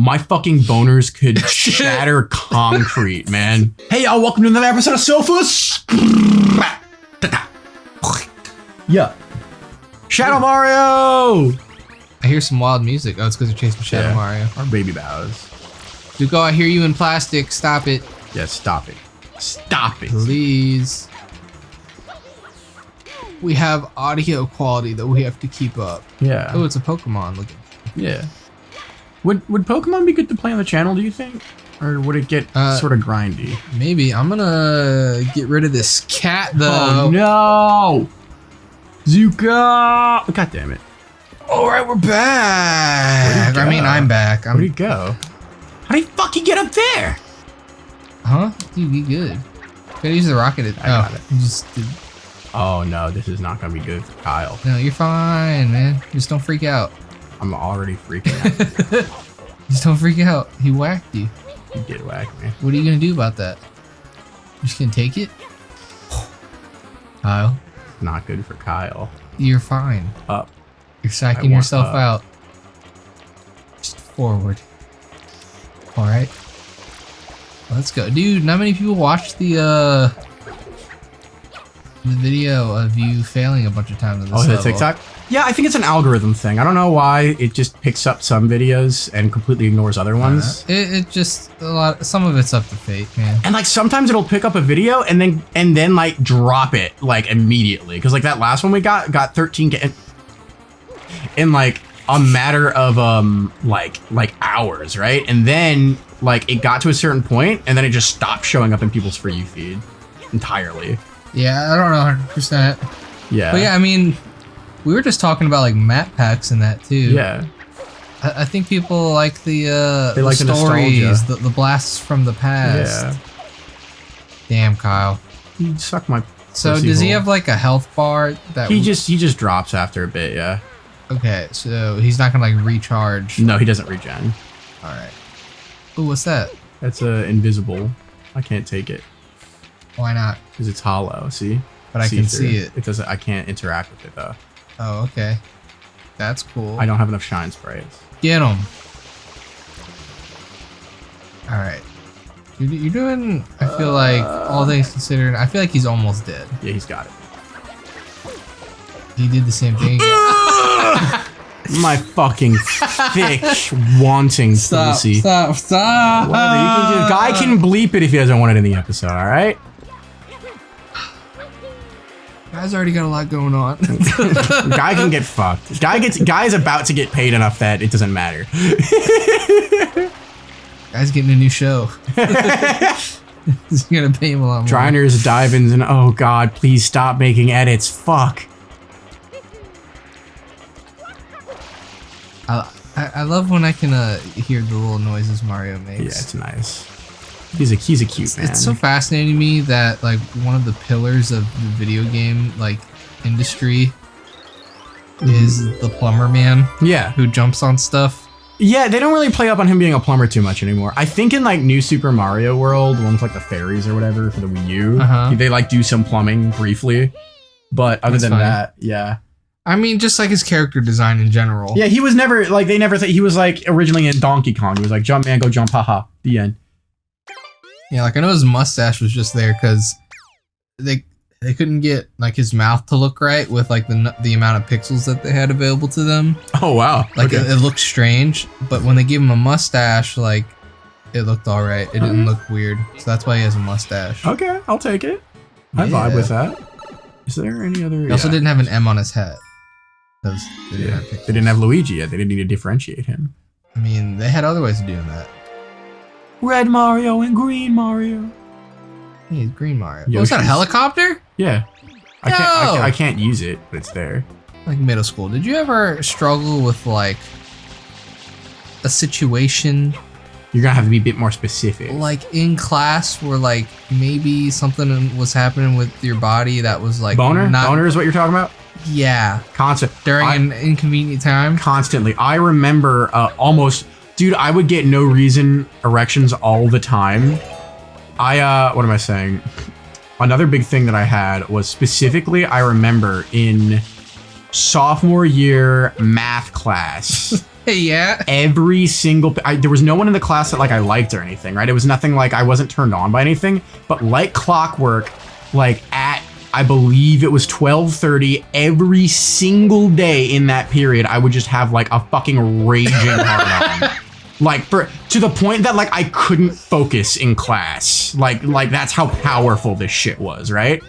My fucking boners could shatter concrete, man. Hey y'all, welcome to another episode of Sofas. Yeah. Shadow Mario! I hear some wild music. Oh, it's because you're chasing Shadow Mario. Our baby bows. Duko, I hear you in plastic. Stop it. Yeah, stop it. Stop it. Please. We have audio quality that we have to keep up. Yeah. Oh, it's a Pokemon looking. Yeah. Would Pokemon be good to play on the channel, do you think? Or would it get sort of grindy? Maybe. I'm gonna get rid of this cat, though. Oh, no! Zuka! God damn it. Alright, we're back! I mean, I'm back. Where'd he go? How did he fucking get up there? Huh? Dude, you good. Gotta use the rocket. I got it. You just did. Oh, no. This is not gonna be good for Kyle. No, you're fine, man. Just don't freak out. I'm already freaking out. Just don't freak out. He whacked you. You did whack me. What are you gonna do about that? You just gonna take it? Kyle, Not good for Kyle. you're fine. Up. You're psyching want yourself up. out. Just forward. Alright. Let's go. Dude, not many people watched the video of you failing a bunch of times on this the level. TikTok? Yeah, I think it's an algorithm thing. I don't know why it just picks up some videos and completely ignores other ones. It just some of it's up to fate, man. And like sometimes it'll pick up a video and then like drop it like immediately. Because like that last one we got 13K in like a matter of like hours, right? And then like it got to a certain point and then it just stopped showing up in people's For You feed entirely. Yeah, I don't know 100%. Yeah. But yeah, I mean, we were just talking about like map packs and that too. Yeah. I think people like the like the stories, nostalgia. the blasts from the past. Yeah. Damn, Kyle. You suck my So pussy does he hole. have like a health bar that He just drops after a bit, yeah. Okay, so he's not gonna like recharge. No, he doesn't regen. Alright. Ooh, what's that? That's invisible. I can't take it Why not? because it's hollow. See? But I can see it. It doesn't. I can't interact with it though. Oh, okay. That's cool. I don't have enough shine sprays. Get him. Alright. You're doing, I feel like, all things considered, I feel like he's almost dead. Yeah, he's got it. He did the same thing again. My fucking thick, wanting pussy. Stop. Whatever, you can just, guy can bleep it if he doesn't want it in the episode. All right. Guy's already got a lot going on. Guy can get fucked. Guy's about to get paid enough that it doesn't matter. Guy's getting a new show. He's gonna pay him a lot more. Driners, dive-ins, and oh god, please stop making edits. Fuck. I love when I can hear the little noises Mario makes. Yeah, it's nice. He's a cute man. It's so fascinating to me that like one of the pillars of the video game like industry is the plumber man. Yeah. Who jumps on stuff. Yeah, they don't really play up on him being a plumber too much anymore. I think in like New Super Mario World, the one with like the fairies or whatever for the Wii U, they like do some plumbing briefly. But other than that, yeah. I mean, just like his character design in general. Yeah, he was never like he was like originally in Donkey Kong. He was like jump man, go jump, haha. The end. Yeah, like I know his mustache was just there because they couldn't get like his mouth to look right with like the amount of pixels that they had available to them. Oh wow! Like it looked strange, but when they gave him a mustache, like it looked all right. It didn't look weird, so that's why he has a mustache. Okay, I'll take it. I vibe with that. Is there any other? He also didn't have an M on his head. They didn't have Luigi yet. They didn't need to differentiate him. I mean, they had other ways of doing that. Red Mario and Green Mario. Hey, Green Mario. Yoshi's. Was that a helicopter? Yeah. I can't use it, but it's there. Like middle school. Did you ever struggle with like a situation? You're gonna have to be a bit more specific. Like in class where like maybe something was happening with your body that was like Boner is what you're talking about? Yeah. During an inconvenient time? Constantly. I remember almost... Dude, I would get no reason erections all the time. What am I saying? Another big thing that I had was specifically, I remember in sophomore year math class. Yeah. Every single there was no one in the class that like I liked or anything, right? It was nothing like I wasn't turned on by anything, but like clockwork, like at I believe it was 12:30 every single day in that period, I would just have like a fucking raging hard on. Like to the point that like I couldn't focus in class. Like that's how powerful this shit was, right?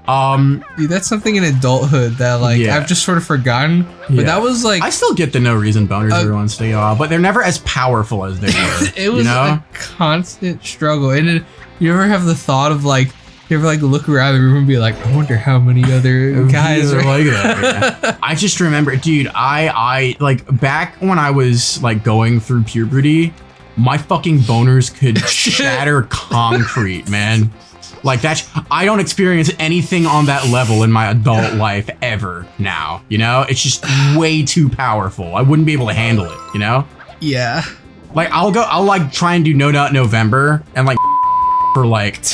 Dude, that's something in adulthood that like I've just sort of forgotten. But that was like I still get the no reason boners every once in a while, but they're never as powerful as they were. It was a constant struggle. And you ever have the thought of like, you ever like look around the room and be like, I wonder how many other guys are like that. Yeah. I just remember, dude, I like back when I was like going through puberty, my fucking boners could shatter concrete, man. Like that's, I don't experience anything on that level in my adult life ever now, you know? It's just way too powerful. I wouldn't be able to handle it, you know? Yeah. Like I'll like try and do No Nut November and like for like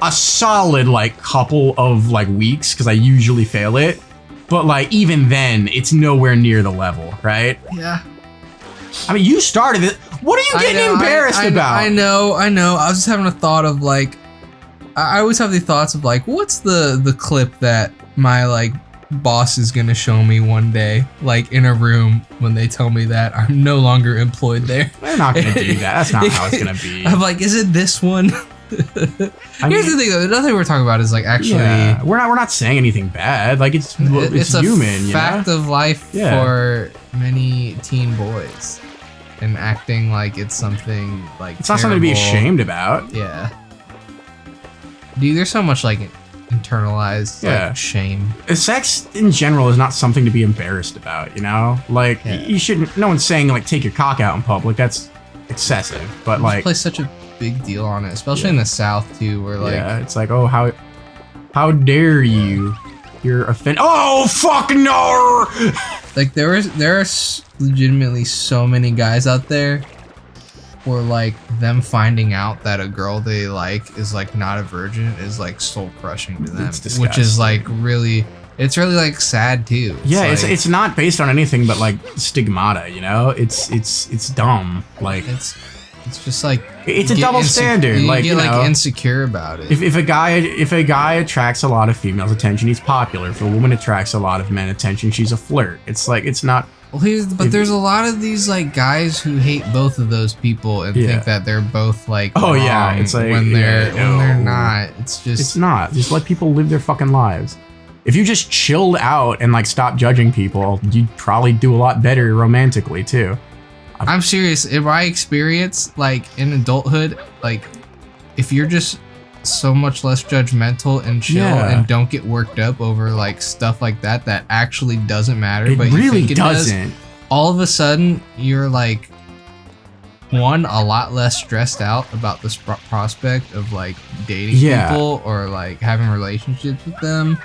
a solid like couple of like weeks because I usually fail it. But like even then, it's nowhere near the level, right? Yeah. I mean, you started it. What are you getting embarrassed about? I know. I was just having a thought of like, I always have the thoughts of like, what's the clip that my like boss is gonna show me one day, like in a room when they tell me that I'm no longer employed there. They're not gonna do that. That's not how it's gonna be. I'm like, is it this one? Here's the thing though, nothing we're talking about is like actually we're not saying anything bad. Like it's a human, fact of life for many teen boys. And acting like it's something like it's not something to be ashamed about. Yeah. Dude, there's so much like internalized like shame. Sex in general is not something to be embarrassed about, you know? Like you shouldn't, no one's saying like take your cock out in public. That's excessive. But like play such a big deal on it, especially in the South too, where like it's like, oh how dare you? You're offended. Oh fuck no! Like there are legitimately so many guys out there where like them finding out that a girl they like is like not a virgin is like soul crushing to them, which is like really, it's really like sad too. It's not based on anything but like stigmata, you know? It's dumb. Like it's just like it's a double standard. Like you get like like insecure about it. If a guy attracts a lot of females' attention, he's popular. If a woman attracts a lot of men attention, she's a flirt. It's like it's not. Well, there's a lot of these like guys who hate both of those people and think that they're both like wrong it's like when they're not. It's not. Just let people live their fucking lives. If you just chilled out and like stopped judging people, you'd probably do a lot better romantically too. I'm serious. In my experience, like in adulthood, like if you're just so much less judgmental and chill and don't get worked up over like stuff like that actually doesn't matter, but really you think it doesn't. All of a sudden, you're like a lot less stressed out about the prospect of like dating people or like having relationships with them.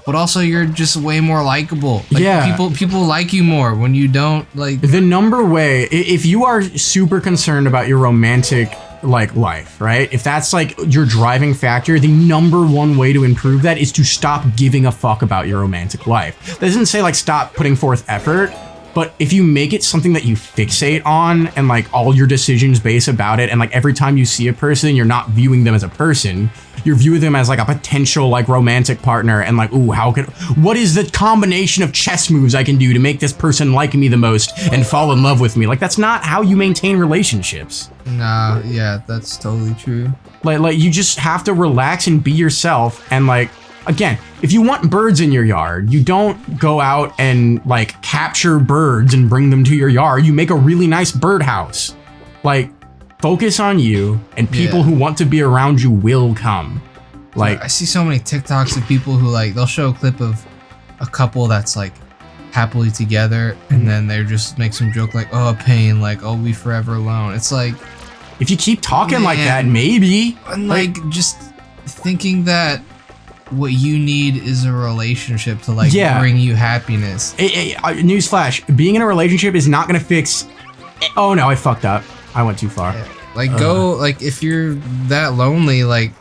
But also you're just way more likable. Like people like you more when you don't like. The number way, if you are super concerned about your romantic like life, right? If that's like your driving factor, the number one way to improve that is to stop giving a fuck about your romantic life. That doesn't say like stop putting forth effort, but if you make it something that you fixate on and like all your decisions base about it, and like every time you see a person, you're not viewing them as a person, you're viewing them as like a potential like romantic partner, and like, ooh, what is the combination of chess moves I can do to make this person like me the most and fall in love with me? Like that's not how you maintain relationships. Nah, yeah, that's totally true. Like you just have to relax and be yourself. And like, again, if you want birds in your yard, you don't go out and like capture birds and bring them to your yard. You make a really nice birdhouse. Like, focus on you, and people who want to be around you will come. Like, I see so many TikToks of people who like, they'll show a clip of a couple that's like happily together, and then they just make some joke like, oh, pain, like, oh, we forever alone. It's like, if you keep talking like that, maybe. And like just thinking that what you need is a relationship to like bring you happiness. Newsflash, being in a relationship is not gonna fix. Oh no, I fucked up. I went too far. Like go, like if you're that lonely, like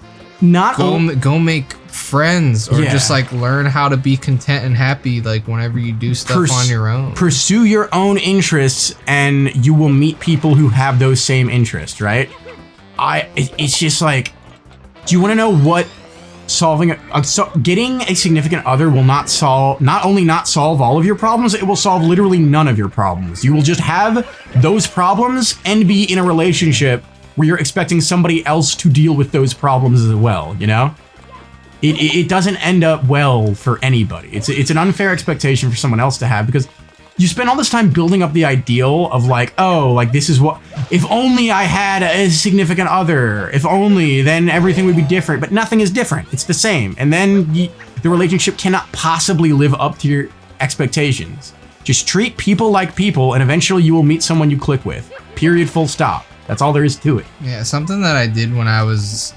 go make friends, or just like learn how to be content and happy like whenever you do stuff on your own. Pursue your own interests, and you will meet people who have those same interests, right? It's just like, do you want to know what getting a significant other will not only not solve all of your problems, it will solve literally none of your problems. You will just have those problems and be in a relationship where you're expecting somebody else to deal with those problems as well, you know? It doesn't end up well for anybody. It's an unfair expectation for someone else to have, because you spend all this time building up the ideal of like, oh, like this is what, if only I had a significant other, if only, then everything would be different, but nothing is different. It's the same. And then the relationship cannot possibly live up to your expectations. Just treat people like people, and eventually you will meet someone you click with. Period, full stop. That's all there is to it. Yeah, something that I did when I was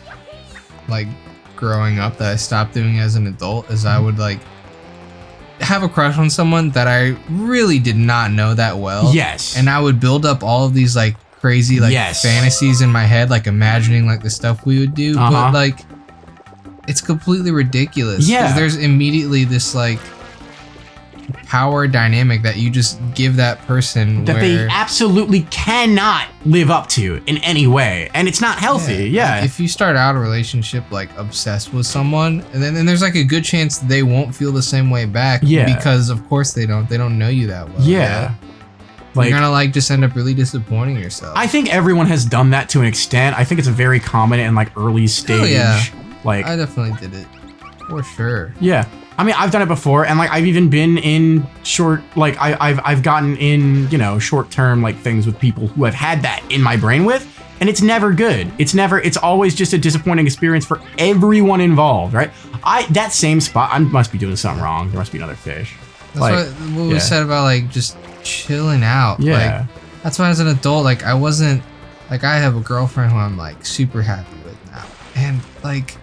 like growing up that I stopped doing as an adult is I would like have a crush on someone that I really did not know that well. Yes. And I would build up all of these like crazy like fantasies in my head, like imagining like the stuff we would do. But like, it's completely ridiculous. Yeah. 'Cause there's immediately this like power dynamic that you just give that person that they absolutely cannot live up to in any way, and it's not healthy. Yeah. Like if you start out a relationship like obsessed with someone, and then there's like a good chance they won't feel the same way back. Yeah. Because of course they don't know you that well. Yeah. Like, you're gonna like just end up really disappointing yourself. I think everyone has done that to an extent. I think it's a very common in like early stage. Oh, yeah. Like I definitely did it for sure. Yeah. I mean, I've done it before, and like I've even been in I've gotten in, you know, short-term like things with people who I've had that in my brain with, and it's never good. It's always just a disappointing experience for everyone involved, right? That same spot, I must be doing something wrong. There must be another fish. That's like, what we said about like just chilling out. Yeah. Like, that's why as an adult, like I wasn't like, I have a girlfriend who I'm like super happy with now, and like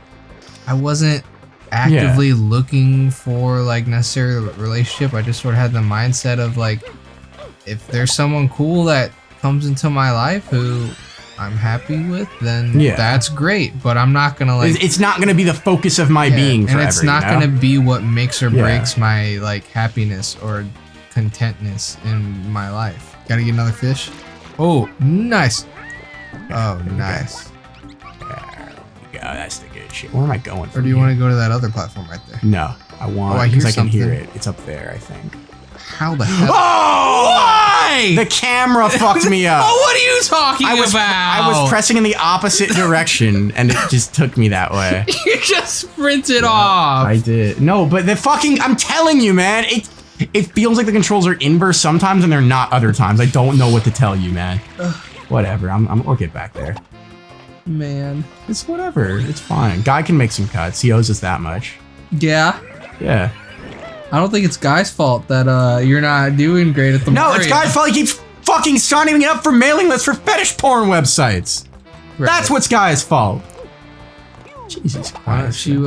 I wasn't actively looking for like necessarily a relationship. I just sort of had the mindset of like, if there's someone cool that comes into my life who I'm happy with, then that's great. But I'm not gonna like, it's not gonna be the focus of my being forever. And it's not gonna be what makes or breaks my like happiness or contentness in my life. Gotta get another fish. Oh, nice. Oh, nice. Yeah, that's the good shit. Where am I going? Or do you want to go to that other platform right there? No, I want, because I can hear it. It's up there, I think. How the hell? Oh! Why? The camera fucked me up. Oh, what are you talking about? I was pressing in the opposite direction, and it just took me that way. You just sprinted off. I did. No, but I'm telling you, man, it feels like the controls are inverse sometimes, and they're not other times. I don't know what to tell you, man. Whatever, I'll get back there. Man, it's whatever. It's fine. Guy can make some cuts. He owes us that much. Yeah. Yeah. I don't think it's Guy's fault that you're not doing great at the No, it's Guy's fault. He keeps fucking signing me up for mailing lists for fetish porn websites. Right. That's what's Guy's fault. Jesus Christ. Why don't you,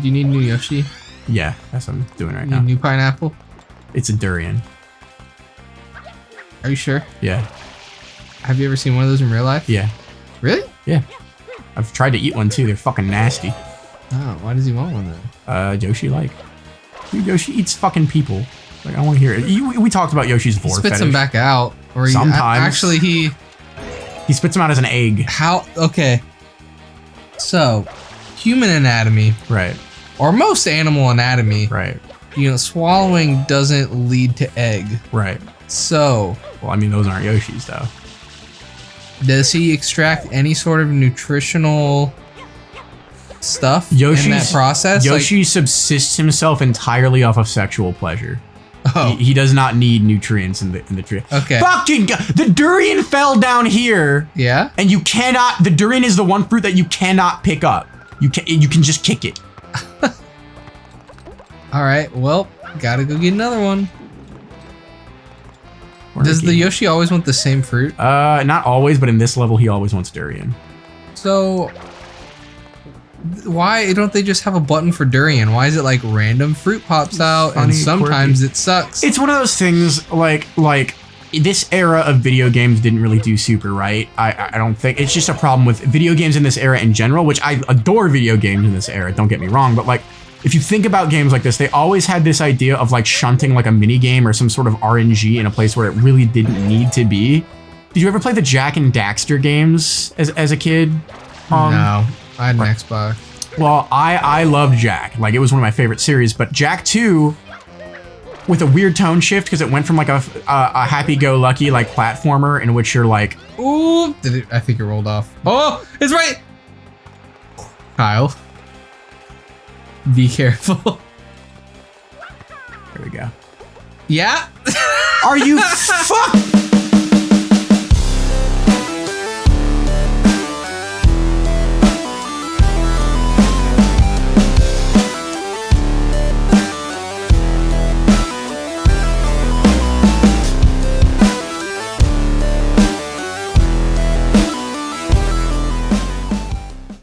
do you need a new Yoshi? Yeah, that's what I'm doing right now. You need a new pineapple? It's a durian. Are you sure? Yeah. Have you ever seen one of those in real life? Yeah. Really? Yeah. I've tried to eat one too. They're fucking nasty. Oh, why does he want one then? Yoshi like. Dude, Yoshi eats fucking people. Like, I want to hear it. We talked about Yoshi's vor fetish. He spits them back out. Or sometimes. Actually, he spits them out as an egg. How? Okay. So, human anatomy. Right. Or most animal anatomy. Right. You know, swallowing doesn't lead to egg. Right. So. Well, I mean, those aren't Yoshis, though. Does he extract any sort of nutritional stuff in that process? Yoshi subsists himself entirely off of sexual pleasure. Oh. He does not need nutrients in the tree. Okay. Fucking God. The durian fell down here. Yeah. And you cannot. The durian is the one fruit that you cannot pick up. You can just kick it. All right. Well, gotta go get another one. Does the Yoshi always want the same fruit? Not always, but in this level, he always wants durian. So, why don't they just have a button for durian? Why is it like random fruit pops out and sometimes it sucks? It's one of those things like this era of video games didn't really do super right. I don't think it's just a problem with video games in this era in general, which I adore video games in this era. Don't get me wrong, but like if you think about games like this, they always had this idea of like shunting like a mini game or some sort of RNG in a place where it really didn't need to be. Did you ever play the Jack and Daxter games as a kid? No, I had an Xbox. Well, I loved Jack. Like, it was one of my favorite series, but Jack 2, with a weird tone shift, because it went from like a happy-go-lucky like platformer in which you're like... Ooh, I think it rolled off. Oh, it's right! Kyle. Be careful. There we go. Yeah? Are you fuck?